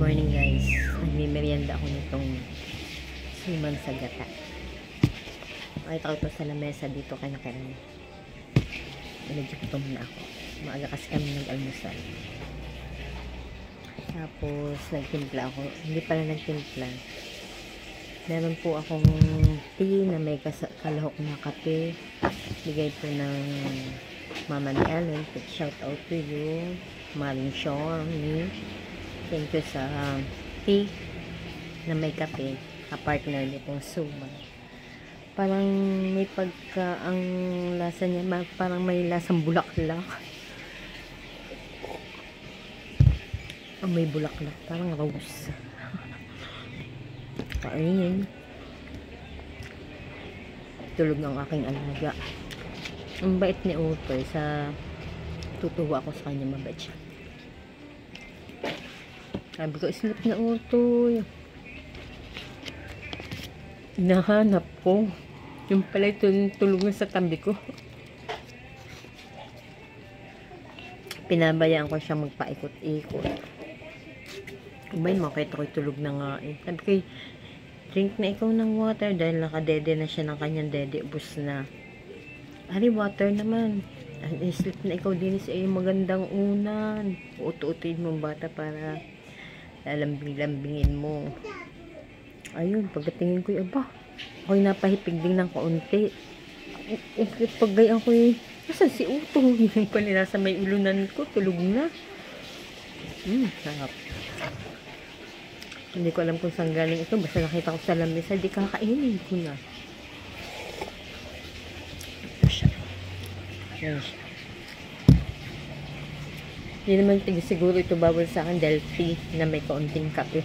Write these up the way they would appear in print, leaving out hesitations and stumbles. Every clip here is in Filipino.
morning guys. Nagmimerienda ako nitong suman sa gata. Makita ko ito sa lamesa dito kay nakarami. Medyo gutom na ako. Maaga kasi kami nag-almusal. Tapos nagtimpla ako. Hindi pala nagtimpla. Meron po akong tea na may kalahok na kape. Bigay po ng Mama ni Ellen. Shout out to you. Maring Sean. Thank you sa tea na may kape. Kapartner nitong suman. Parang may pagka ang lasa niya, parang may lasang bulaklak. May bulaklak, parang rose. Kain. Tulog ng aking alaga. Ang bait ni Utoy, sa tutuwa ako sa kanya, mabait siya. Sabi ko, sleep na Utoy. Hinahanap ko. Yung pala ito tulog na sa tabi ko. Pinabayaan ko siya magpaikot-ikot. Kumain mo, kahit ako'y tulog na nga eh. Sabi ko, drink na ikaw ng water dahil nakadede na siya ng kanyang dede. Ubus na. Ari, water naman. Sleep na ikaw din sa iyong magandang unan. Uto-utuin mo bata para lalambing-lambingin mo. Ayun, pagdatingin ko, aba, ako'y napahipig din ng kaunti. Paggayaan ko eh, nasan si Uto? Yung pala nasa may ulunan ko, tulog na. Sarap. Hindi ko alam kung saan galing ito. Basta nakita ko sa lamesa, di kakainin ko na. Ito siya. Yan siya. Hindi naman siguro ito bawal sa akin dahil tea na may kaunting kape.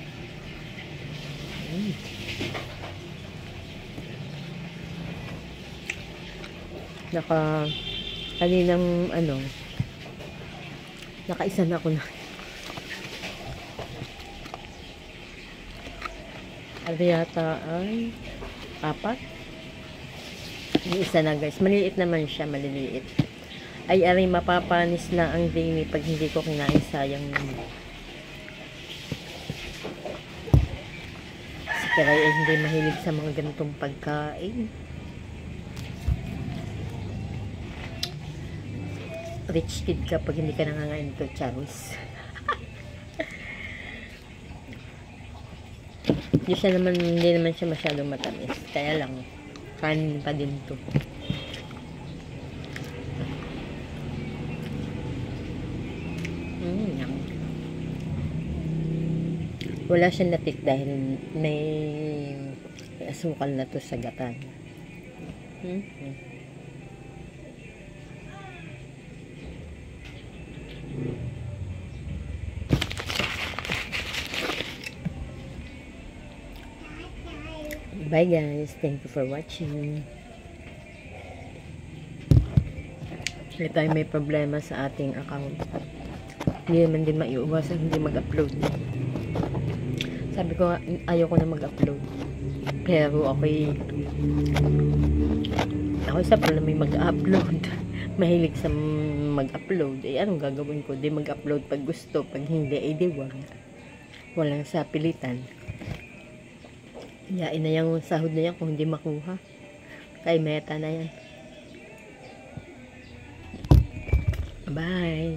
Kaninang nakaisa na ako na. Ano yata ay 4. Yung isa na guys, maliliit naman siya, maliliit. Ay aray, mapapanis na ang dini pag hindi ko kinain, sayang naman. Si Karay ay hindi mahilig sa mga ganitong pagkain. Rich kid ka pag hindi ka nangangain ito, Charis. Hindi naman siya masyadong matamis. Kaya lang, kanin pa din to. Wala siyang latik dahil may asukal na to sa gatan. Bye guys, thank you for watching. Hindi tayo may problema sa ating account. Hindi naman din maiuwasan hindi mag-upload. Sabi ko ayaw ko na mag-upload. Pero ako sa pala may mag-upload. Mahilig sa mag-upload. Eh anong gagawin ko? Di mag-upload pag gusto. Pag hindi, eh di wag. Walang sapilitan. Yain na yung sahod na yan kung hindi makuha. Kay meta na yan. Bye!